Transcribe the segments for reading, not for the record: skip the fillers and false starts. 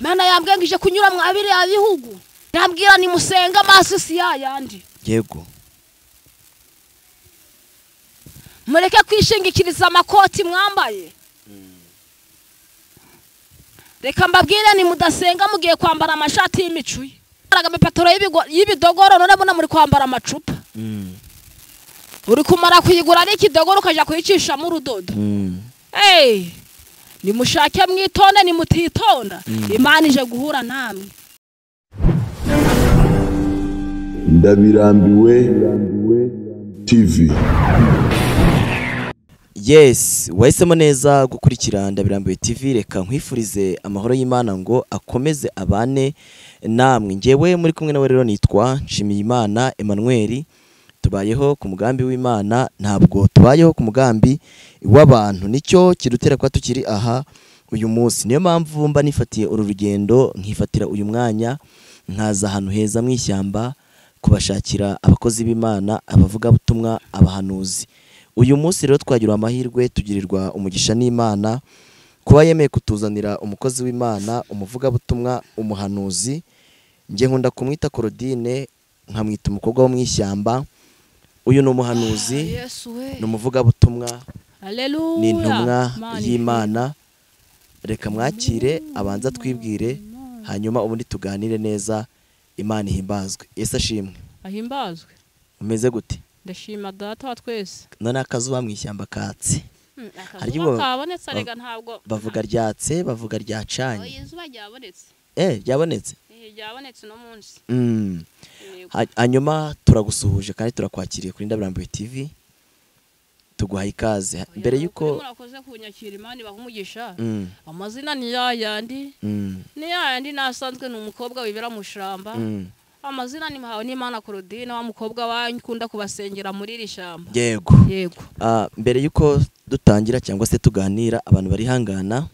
Mana yambwiye ngije kunyura mu abiri abihugu. Yambwira ni musenga amaso si yandi. Yego. Mureke kwishingikiriza amakoti mwambaye. Reka mbabwire ni mudasenga mugiye kwambara amashati y'imicuye. Aragame patoro y'ibidogoro none mbona muri kwambara amacupa. Uri kumara kuyigura ari ikidogoro ukaja kuyicisha mu rudodo. Ni mushake mwitonde ni mutitonda. Imana ije guhura namwe. Ndabirambiwe TV. Yes, wahisemo neza gukurikira Ndabirambiwe TV. Reka nkwifurize amahoro y'Imana ngo akomeze abane namwe. Ngewe muri kumwe nawe rero nitwa Nshimiyimana Emmanuel. Tubayeho ku mugambi w'Imana, ntabwo tubayeho ku mugambi w'abantu. Nicyo kidutera kwa tukiri aha uyu munsi. Niyo mpamvu mba nifatiye uru rugendo, nkifatira uyu mwanya, nkaza ahantu heza mu ishyamba kubashakira abakozi b'Imana, abavuga butumwa, abahanuzi. Uyu munsi rero twagira amahirwe, tugirirwa umugisha n'Imana kuba yemeye kutuzanira umukozi w'Imana, umuvuga butumwa, umuhanuzi. Nge nkunda kumwita Claudine, nkamwita umukobwa wo mu ishyamba. Uyu ni umuhanuzi, ni umuvuga butumwa, ni intumwa y'Imana. Reka mwakire abanza twibwire, hanyuma ubundi tuganire neza. Imana ihimbazwe. Yesu ashimwe. Ahimbazwe. Umeze gute? Ndashima data wa twese. None akazuba mu ishyamba katse. Akazuba kabonetse arega ntabwo bavuga ryatse, bavuga ryacanye. Izuba ryabonetse. Ryabonetse. Ryabonetse no munsi. Hanyuma turagusuhuje kandi turakwakiriye kuri Ndabirambiwe TV. Tuguha ikaze. Mbere yuko murakoze kunyakira Imana bahumugisha. Amazina ni yayandi. Ni yayandi nasanzwe ni umukobwa wibera mu shamba. Amazina ni Muhawe n'Imana Claudine, wa mukobwa wankunda kubasengera muri iri shamba. Yego. Yego. Mbere yuko dutangira cyangwa se tuganira, abantu bari hangana,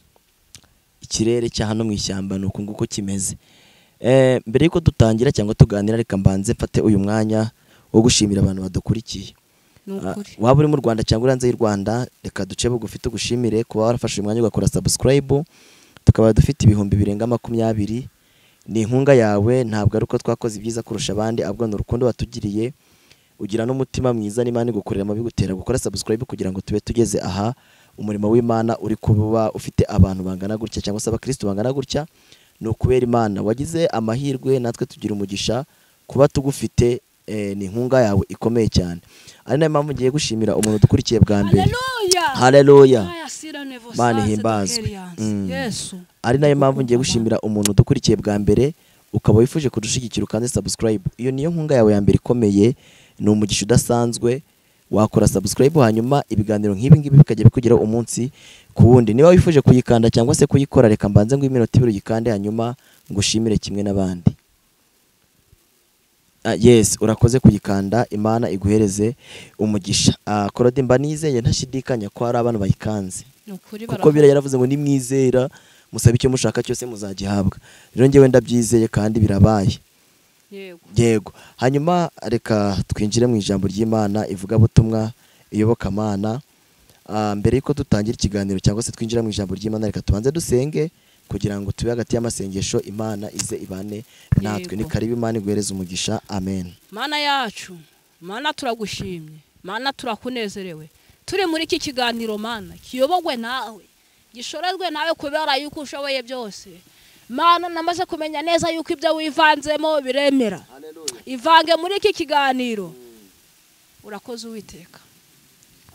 ikirere cya hano mu ishyamba nuko nguko kimeze. Mbere yuko dutangira cyangwa tuganira, reka mbanze mfate uyu mwanya wo gushimira abantu badukurikiye. Waba uri mu Rwanda cyangwa uranze y'u Rwanda, reka duce bugufi tugushimire kuba warafashe umwanya ugakora subscribe. Tukaba dufite ibihumbi birenga 20. Ni inkunga yawe, ntabwo ari uko twakoze ibyiza kurusha abandi, ahubwo ni urukundo watugiriye. Ugira n'umutima mwiza, n'Imana igukorera mu bigutera gukora subscribe kugira ngo tube tugeze aha. Umurimo w'Imana uri kuba ufite abantu bangana gutya cyangwa se abakristo bangana gutya, no kubera Imana wagize amahirwe, natwe tugira umugisha kuba tugufite. Ni inkunga yawe ikomeye cyane. Ari nayo mpamvu ngiye gushimira umuntu dukurikiye bwa mbere. Haleluya. Imana ihimbazwe. Yesu. Ari nayo mpamvu ngiye gushimira umuntu dukurikiye bwa mbere, ukaba wifuje kudushigikira kandi subscribe. Iyo niyo nkunga yawe ya mbere ikomeye, ni umugisha udasanzwe. Wakora subscribe hanyuma ibiganiro nk'ibi ngibi bikajya bikugeraho umunsi ku wundi. Niba wifuje kuyikanda cyangwa se kuyikora, reka mbanze ngo iminota 2 uyikande hanyuma ngushimire kimwe n'abandi. Yes, urakoze kuyikanda. Imana iguhereze umugisha. Claudine, mba nizeye ntashidikanya ko hari abantu bayikanze, kuko bira yaravuze ngo nimwizera musabe icyo mushaka cyose muzagihabwa. Rero ngewe ndabyizeye kandi birabaye. Yego. Hanyuma reka twinjire mu ijambo ry'Imana, ivuga butumwa, iyobokamana. Mbere yuko dutangira ikiganiro cyangwa se twinjira mu ijambo ry'Imana, reka tubanze dusenge kugira ngo tube hagati y'amasengesho. Imana ize ibane natwe. Ni karibu, Imana iguhereze umugisha. Amen. Mana yacu, Mana turagushimye, Mana turakunezerewe. Turi muri iki kiganiro Mana, kiyobogwe nawe, gishorezwe nawe kubera yuko ushoboye byose. Mana namaze kumenya neza yuko ibyo wivanzemo biremera. Ivange muri iki kiganiro. Urakoze Uwiteka.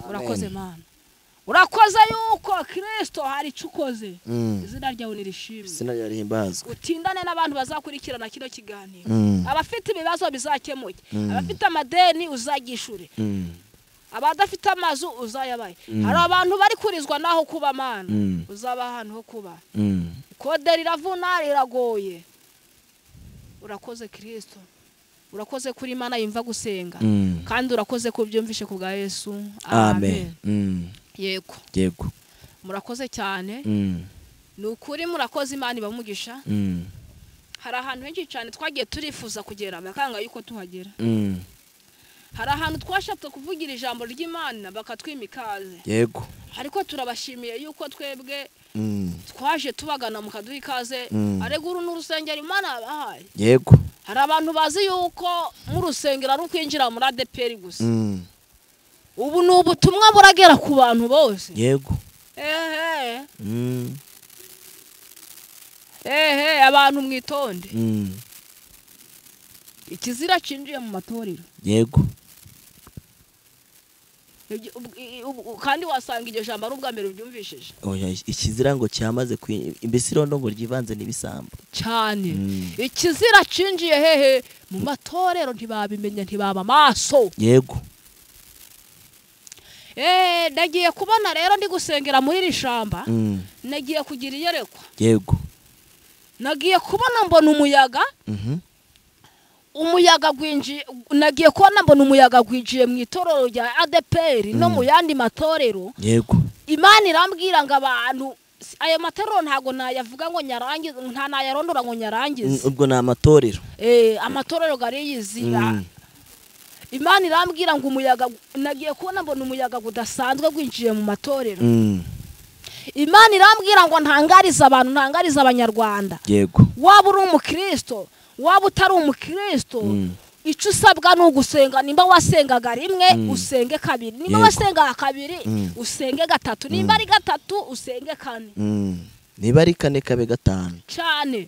Urakoze Mana. Urakoze yuko Kristo hari cukoze. Izina ryawe nirishimwe. Izina ryawe rihimbazwe. Utindane n'abantu bazakurikirana kino kiganiro. Abafite ibibazo bizakemuke. Abafite amadeni uzagishure. Abadafite amazu uzayabaye. Hari abantu bari kurizwa naho kuba Mana. Uzaba ahantu ho kuba. Kode riravuna riragoye. Urakoze Kristo. Urakoze kuri Imana yimva gusenga. Kandi urakoze ko byumvishe ku bwa Yesu. Amen. Yego. Yego. Murakoze cyane. Nukuri murakoze, Imana ibamugisha. Hari ahantu henshi cyane twagiye turifuza kugera, bakanga yuko tuhagera. Hari ahantu twashatse kuvugira ijambo ry'Imana bakatwimikaze. Yego. Ariko turabashimiye yuko twebwe twaje tubagana mukaduha ikaze arega uru n'urusengero Imana yabahaye yego hari abantu bazi yuko mu rusengero ari ukwinjira muri ADPR gusa ubu ni ubutumwa buragera ku bantu bose yego abantu mwitonde ikizira cinjiye mu matorero yego kandi wasanga iryo jambo ari ubwa mbere ubyumvishije oya ikizira ngo cyamaze imbese irondo ngo ryivanze n'ibisambo cyane ikizira cinjiye hehe mu matorero ntibabimenya ntibaba maso yego nagiye kubona rero ndi gusengera muri iri shamba nagiye kugira iyerekwa yego nagiye kubona mbona umuyaga umuyaga gwinjiye nagiye kubona mbona umuyaga gwinjiye mu itorero rya ADPR no mu yandi matorero yego Imana irambwira ngo abantu ayo matorero ntago nayavuga ngo nyarangize nta nayarondora ngo nyarangize ubwo na amatorero amatorero gari yizira Imana irambwira ngo umuyaga nagiye kubona mbona umuyaga gudasanzwe gwinjiye mu matorero Imana irambwira ngo ntangariza abantu ntangariza abanyarwanda yego waba uri umukristo waba utari umukristo icyo usabwa ni ugusenga nimba wasengaga rimwe usenge kabiri nimba wasengaga kabiri usenge gatatu nimba ari gatatu usenge kane niba ari kane kabe gatanu cyane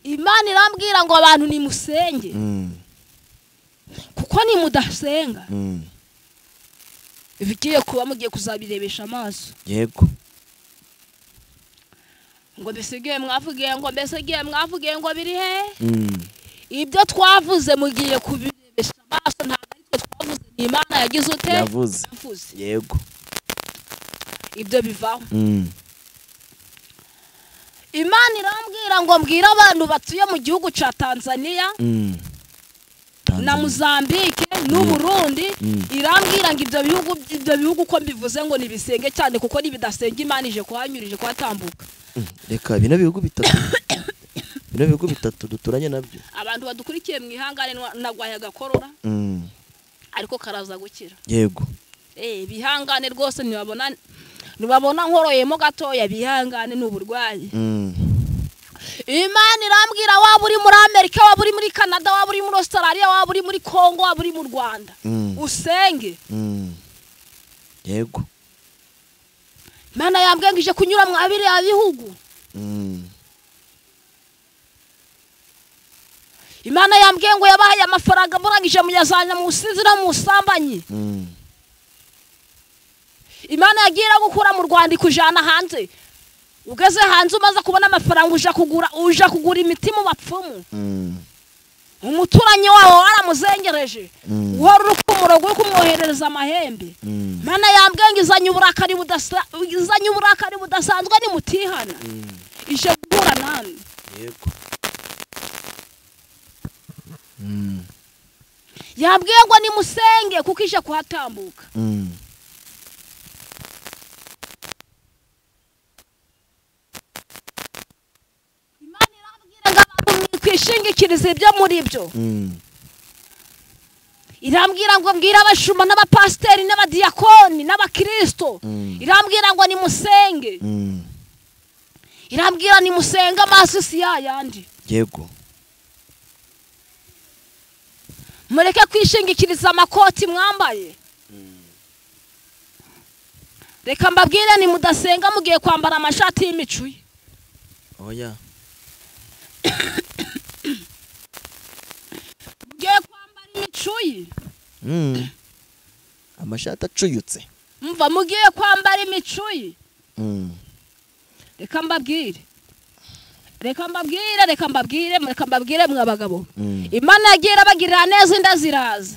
Imana irambwira ngo abantu ni musenge kuko ni mudasenga bigiye kuba mugiye kuzabirebesha amaso yego ngo bisigaye mwavugiye ngo biri he ibyo twavuze mugiye kubirebesha amaso ntabwo ari twe twavuze ni Imana yagize ute yavuze yego ibyo bivaho Imana irambwira ngo mbwira abantu batuye mu gihugu ca Tanzania na Mozambique n'u Burundi irambwira ngo ibyo bihugu ko mbivuze ngo nibisenge cyane kuko nibidasenga Imana ije kuhanyurije kwatambuka reka bino bihugu bitatu duturanye nabyo abantu badukurikiye mu ihangane nagwaye agakorora ariko karaza gukira yego bihangane rwose nibabona nkoroyemo gatoya bihangane n'uburwayi Imana irambwira waba uri muri Amerika waba uri muri Canada waba uri muri Australia waba uri muri Congo waba uri mu Rwanda usenge yego Imana yambwengije kunyura mu abiri ya bihugu Imana yambwengo yabahaye amafaranga murangije muyazanya mu usizira mu usambanyi Imana yagira gukura mu Rwanda ikujana hanze ugeze hanze umaze kubona amafaranga uja kugura imiti mu bapfumu umuturanyi wawe waramuzengereje uhora urukumuro rwo kumwoherereza amahembe Imana yambwengo izanye uburakari budasanzwe ni mutihana ije guhura namwe yego yambwengo ni musenge kuko ije kuhatambuka Imana irambwira ngo abantu kwishingikiriza ibyo muri byo irambwira ngo mbwira abashumba n'abapasteri n'abadiyakoni n'abakristo irambwira ngo ni musenge irambwira ni musenga amaso si yayandi yego mureke kwishingikiriza amakoti mwambaye reka mbabwire ni mudasenga mugiye kwambara amashati y'imicuye oya mugiye kwambara imicuye amashati acuyutse mva mugiye kwambara imicuye reka mbabwire mureka mbabwire mwa bagabo Imana yagira bagirira neza inda ziraza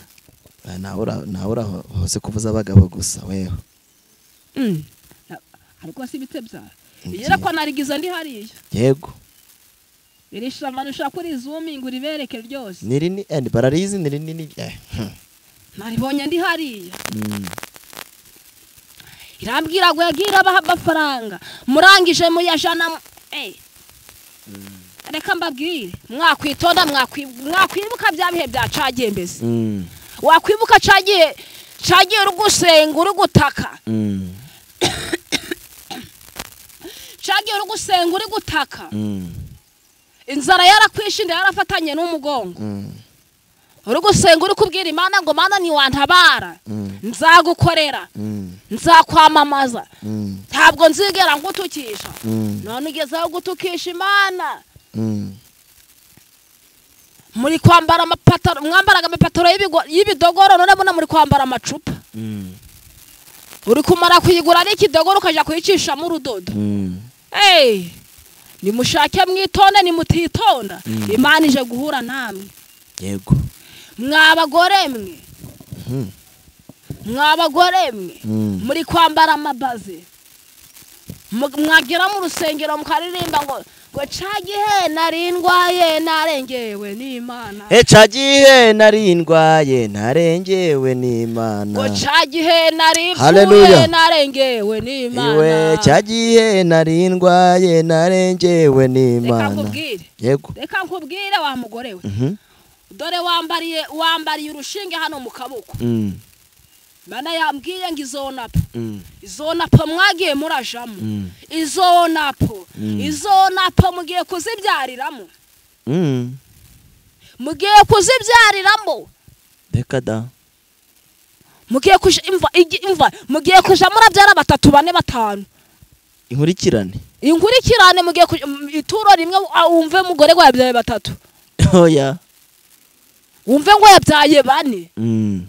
naura hose kuvuza abagabo gusa weho ariko si bitebya yera ko narigiza ndi hariya yego irishama nushaka kuri zooming uribereke ryose nirini and bararizi nirini naribonye ndi hariya irambwira ngo yagira baha amafaranga murangije muyajana reka mbabwire mwakwitonda mwakwibuka bya bihe bya cagembeze wakwibuka cagiye uri gusenga uri gutaka uri gusenga uri gutaka inzara yarakwishinda yarafatanye n'umugongo uri gusenga uri kubwira Imana ngo Mana ntiwantabara nzagukorera nzakwamamaza ntabwo nzigera ngutukisha none ugezeho gutukisha Imana muri kwambara amapataro mwambaraga amapataro y'ibidogoro none muna muri kwambara amacupa uri kumara kuyigura n'ikidogoro ukaja kuyicisha mu rudodo nimushake mwitonde nimutitonda Imana ije guhura namwe yego mwabagore mwe muri kwambara amabaze mwagera mu rusengero mukaririmba ngo cagihe narindwaye narengewe n'Imana cagihe narindwaye narengewe n'Imana ngo cagihe naripfuye narengewe n'Imana iwe cagihe narindwaye narengewe n'Imana yego reka nkubwire wa mugore we dore wambariye urushinge hano mu kaboko Mana yambwiye ngo izonapo mwagiye murajamo izonapo mugiye kuzibyariramo reka da mugiye mugiye kuja murabyara 3 4 5 inkurikirane mugiye ituro rimwe wumve mugore gwa yabyaye 3 oya wumve ngo yabyaye 4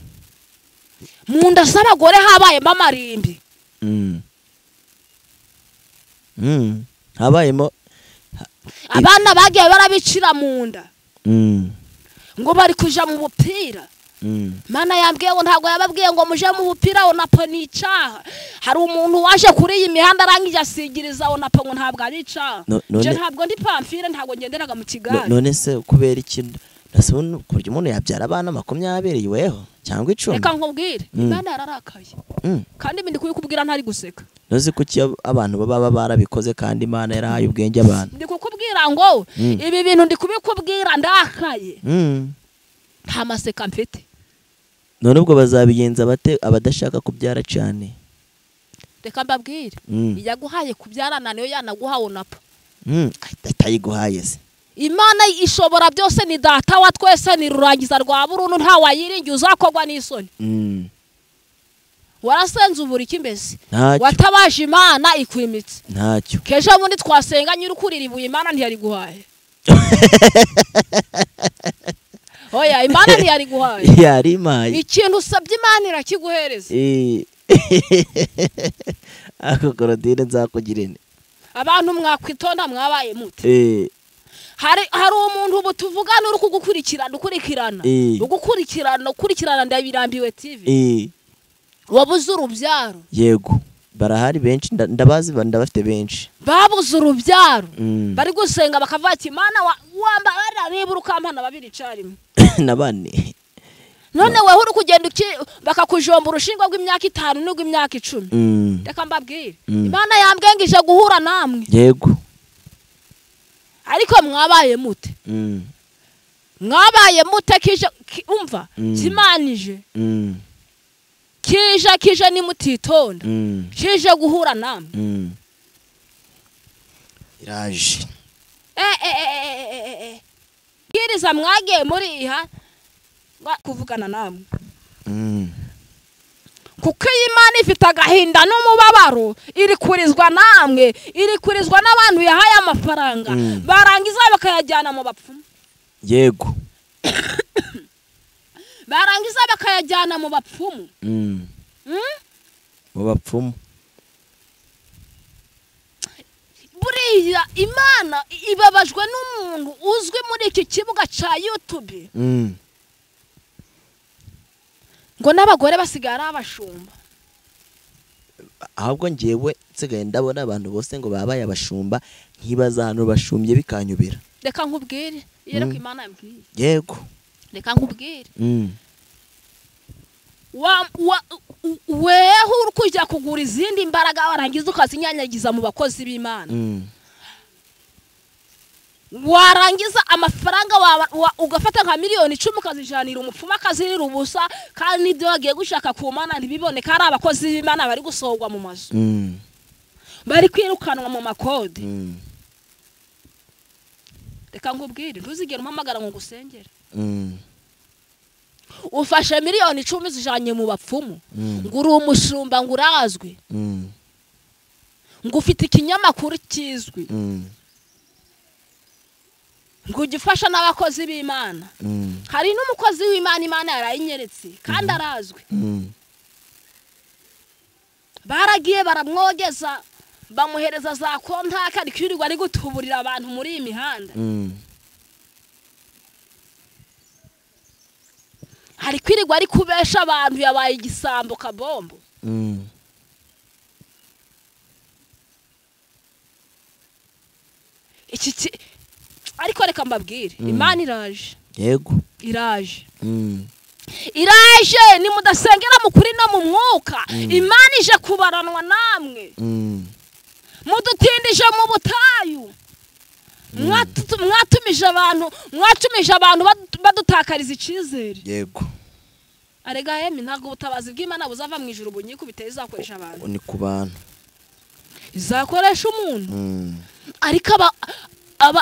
munda s'abagore habayemo amarimbi habayemo abana bagiye barabicira munda ngo bari kuja mu bupira Mana yambwiye ngo ntago yababwiye ngo muje mu bupira onapo nicaha hari umuntu waje kuri iyi mihanda arangije asigiriza onapo ngo ntabwo ari icaha je ntabwo ndi pamfire ntago ngenderaga mu kigari none se kubera ikintu nasubona kurya umuntu yabyara abana 20 iweho cyangwa 10 reka nkubwire Imana yararakaye kandi ndi kubikubwira ntari guseka nozi kuki abantu baba barabikoze kandi Imana yarahaye ubwenge abantu ndi kukubwira ngo ibi bintu ndi kubikubwira ndakaye nta maseka mfite none ubwo bazabigenza bate abadashaka kubyara cyane reka mbabwire yaguhaye kubyarana niyo yanaguhawe napo atayiguhaye se Imana ishobora byose ni data wa twese ni rurangiza rwa burundu nta wayiringiye uzakogwa n'isoni warasenze uburi kimbese watabaje Imana ikwimitse ntacyo keje bundi twasenga nyurukurira ibuye Imana ntiyari guhaye oya Imana ntiyari guhaye yari maye ikintu usabye Imana irakiguhereza ako korodine nzakugirene abantu mwakwitonda mwabaye mute hari umuntu ubu tuvugana uri ukurikirana ndabirambiwe TV wabuze urubyaro yego barahari benshi ndabazi ndabafite benshi babuze urubyaro bari gusenga bakavuga ati Imana wamba niba urukampana 2 carimo na 4 none wewe uri kugenda bakakujomba urushingo rw'imyaka 5 n'rw'imyaka 10 reka mbabwire Imana yambwengije guhura namwe yego ariko mwabaye mute kije umva kimanije kije ni mutitonda kije guhura namwe iraje giriza mwagiye muri iha kuvugana namwe kuko Imana ifite agahinda n'umubabaro iri kurizwa namwe iri kurizwa n'abantu yahaye amafaranga barangiza bakayajyana mu bapfumu yego barangiza bakayajyana mu bapfumu mu bapfumu buriya Imana ibabajwe n'umuntu uzwi muri iki kibuga ca YouTube ngo n'abagore basigara abashumba ahubwo ngiyewe nsigaye ndabona abantu bose ngo babaye abashumba nkibaza hano bashumbye bikanyubira reka nkubwire yereko Imana yambwiye yego reka nkubwire weho uri kujya kugura izindi mbaraga warangiza ukazinyanyagiza mu bakozi b'Imana warangiza amafaranga ugafata nka miliyoni 10 ukazijanira umupfuma akazirira ubusa kandi nibyo wagiye gushaka ku Mana ntibiboneka ari abakozi b'Imana bari gusohorwa mu mazu bari kwirukanwa mu makode. Mm. Reka nkubwire ntuzigere umpamagara ngo gusengera. Mm. Ufashe miliyoni 10 zijanye mu bapfumu. Mm. Ngo uri umushumba ngo urazwi. Mm. Ngo ufite ikinyamakuru kizwi. Mm. Ngo ugifasha n'abakozi b'Imana. Mm. Hari n'umukozi w'Imana Imana yarayinyeretse kandi arazwi. Mm. Baragiye baramwogeza bamuhereza za kontaka arikwirirwa ari gutuburira abantu muri iyi mihanda. Mm. Hari kwirirwa ari kubesha abantu yabaye igisambo kabombo. Mm. Ariko reka mbabwire Imana iraje. Yego. Iraje. Mm. Iraje ni mudasengera mu kuri no mu mwuka. Imana ije kubaranwa namwe. Mm. Mudutindije mu butayu. Mwatumije abantu badutakariza icizere. Yego. Arega yemi ntago ubutabazi bw'Imana buzava mu ijuru bunyiko biteye izakoresha abantu. Ni ku bantu. Izakoresha umuntu. Mm. Ariko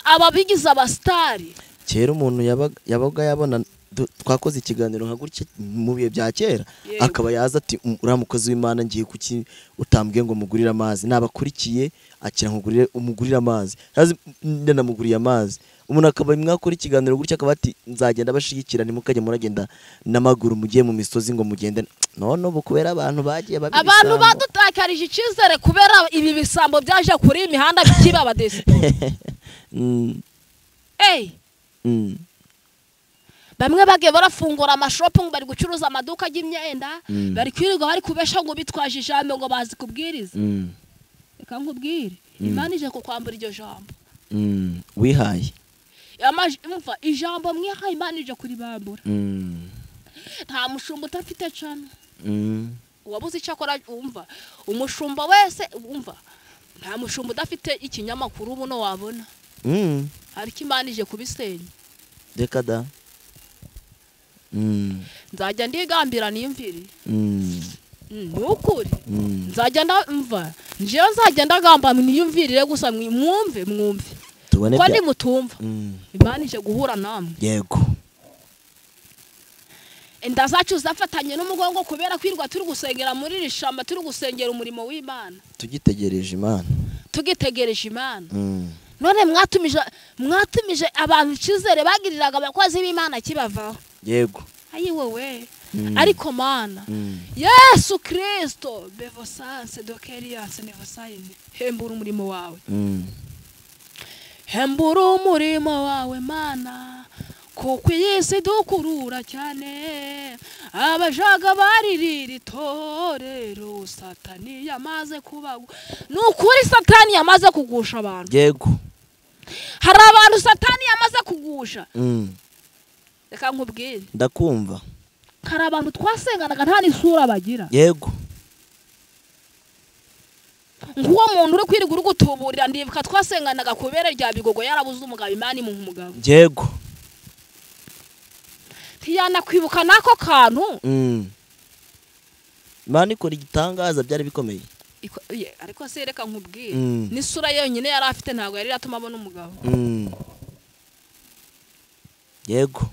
ababigize abastari. Kera umuntu yabaga yabona twakoze ikiganiro nka gutya mu bihe bya kera akaba yaza ati uramukozi w'Imana ngiye kuki utambwiye ngo mugurira amazi nabakurikiye akira nkugurire umugurira amazi yazi ndanamuguriye amazi umuntu akaba mwakora ikiganiro gutya akaba ati nzagenda bashigikira nimukajye muragenda n'amaguru mugiye mu misozi ngo mugende none ubu kubera abantu bagiye babiri abantu badutakarije icizere kubera ibi bisambo byaje kuri imihanda bikibaba desi. Bamwe bagiye barafungura amashopu ngo bari gucuruza amaduka y'imyenda bari kwirirwa bari kubesha ngo bitwaje ijambo ngo bazi kubwiriza. Reka nkubwire Imana ije kukwambura iryo jambo. Wihaye Umva ijambo mwihaye Imana ije kuribambura. Nta mushumba utafite cyane. Wabuze icyo akora umva umushumba wese umva nta mushumba udafite ikinyamakuru ubuno wabona. Ariko Imana ije kubisenya. Reka da. Nzajya ndigambira niyumvire. Nukuri. Nzajya ndumva. Nje nzajya ndagamba niyumvirire gusa mwumve. Tubone ko ndi mutumva. Imana ije guhura namwe. Yego. Enda zacu zafatanye n'umugongo kubera kwirwa turi gusengera muri rishamba turi gusengera umurimo w'Imana. Tugitegereje Imana. None mwatumije abantu icizere bagiriraga abakozi b'Imana kibavaho. Yego. Ayi wowe. Ariko Mana. Yesu Kristo bevosanse dokeriyanse nevosayine. Hembura umurimo wawe. Hembura umurimo wawe Mana. Kuko yese dukurura cyane. Abajaga baririra itorero Satani yamaze kubagu. Nukuri Satani yamaze kugusha abantu. Yego. Hari abantu Satani yamaze kugusha. Reka nkubwire. Ndakumva. Hari abantu twasenganaga nta n'isura bagira. Yego. Nguwo muntu uri kwirirwa uri gutuburira ndibuka twasenganaga kubera rya bigogo yarabuze umugabo Imana imuha umugabo. Yego. Tiyana kwibuka nako kantu. Imana ikora igitangaza byari bikomeye. Ariko se reka nkubwire n'isura yonyine yari afite ntago yari atuma abona umugabo. Yego.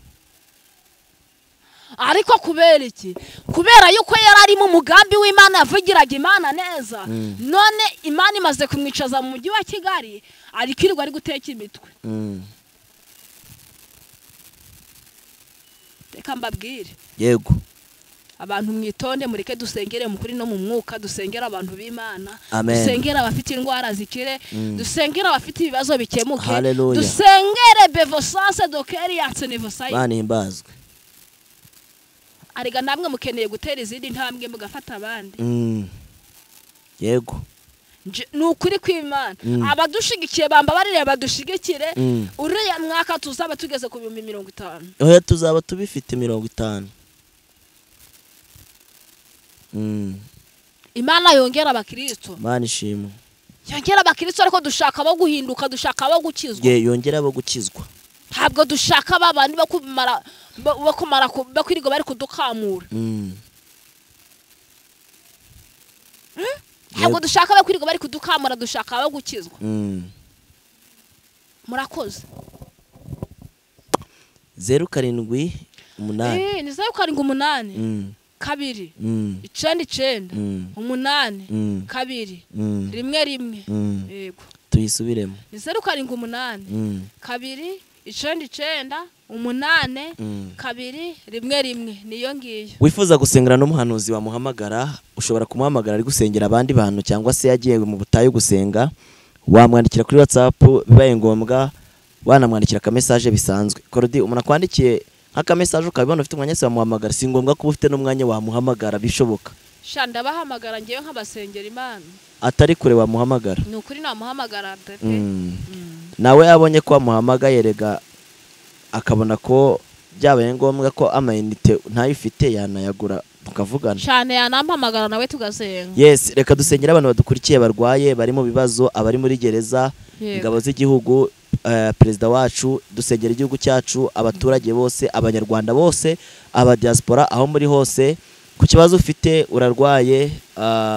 Ariko kubera iki? Kubera yuko yari ari mu mugambi w'Imana yavugiraga Imana neza. None Imana imaze kumwicaza mu mujyi wa Kigali arikirirwa ari guteka imitwe. Reka mbabwire. Yego. Abantu mwitonde mureke dusengere mukuri no mu mwuka dusengera abantu b'Imana. Amen. Dusengera abafite indwara zikire. Dusengera abafite ibibazo bikemuke. Hallelujah. Dusengere bevosanse dokeri yatse nevosayi. Imana imbazwe. Arega namwe mukeneye gutera izindi ntambwe mugafata abandi. Yego. Nukuri kw'Imana. Abadushigikiye bamba barire badushigikire. Uriya mwaka tuzaba tugeze ku 50. Oya tuzaba tubifite 50. Imana yongera abakristo. Imana ishimwe. Yongera abakristo ariko dushaka abo guhinduka dushaka abo gukizwa. Yongera abo gukizwa. Ntabwo dushaka babandi bakumara bakwirigo bari kudukamura. ntabwo dushaka abo kwirirwa bari kudukamura, dushaka abo gukizwa. Murakoze. 07 8 ni 07 8 2 9 8 2 1 yego tuyisubiremo. ni 07 8 2 9 8 2 1 niyo ngiyo. Wifuza gusengera n'umuhanuzi wamuhamagara, ushobora kumuhamagara ari gusengera abandi bantu cyangwa se yagiye mu butayu gusenga, wamwandikira kuri WhatsApp, bibaye ngombwa wanamwandikira ka message bisanzwe. Korodi umuntu akwandikiye nk'aka message ukabibona ufite umwanya se wamuhamagara, si ngombwa kuba ufite n'umwanya wamuhamagara, bishoboka. Shanda bahamagara ngewe nk'abasengera Imana. Atari kure wamuhamagara. Ni ukuri namuhamagara tete. Nawe yabonye ko wamuhamagaye rega akabona ko byabaye ngombwa ko amayinite ntayifite yanayagura tukavugana. Cyane yanampamagara nawe tugasenga. Yes, reka dusengera abantu badukurikiye barwaye, bari mu bibazo, abari muri gereza, ingabo z'igihugu, perezida wacu, dusengera igihugu cyacu, abaturage bose, abanyarwanda bose, aba diaspora aho muri hose. Ku kibazo ufite, urarwaye,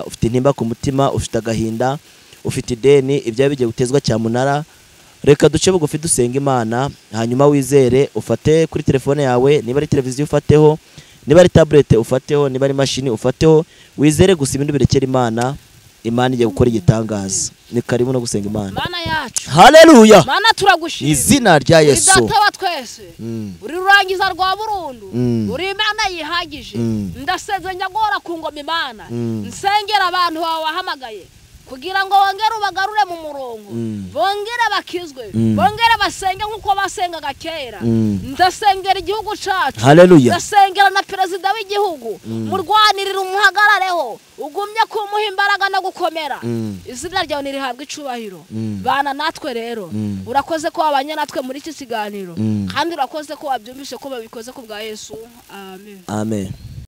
ufite intimba ku mutima, ufite agahinda, ufite ideni, ibyo bigiye gutezwa cyamunara, reka duce bugufi dusenga Imana, hanyuma wizere, ufate kuri telefone yawe, niba ari televiziyo ufateho, niba ari tablet ufateho, niba ari machine ufateho, wizere gusa ibintu birekera Imana. Imana igiye gukora igitangaza. Ni karibu no gusenga Imana. Mana yacu. Haleluya. Mana turagushimira. Izina rya Yesu. Idatawa twese. Uri rurangiza rwa burundu. Uri Imana yihagije. Ndaseze njagora ku ngoma Imana. Nsengera abantu bawe wahamagaye kugira ngo wongere ubagarure mu murongo, bongere bakizwe, bongere basenge nkuko basengaga kera. Ndasengera igihugu cyacu. Haleluya. Ndasengera na perezida w'igihugu, murwanirira umuhagarareho, ugumye kumuha imbaraga no gukomera. Izina ryawe nirihabwe icubahiro. Bana natwe rero, urakoze ko wabanye natwe muri iki kiganiro, kandi urakoze ko wabyumvise ko babikoze ku bwa Yesu. Amen. Amen.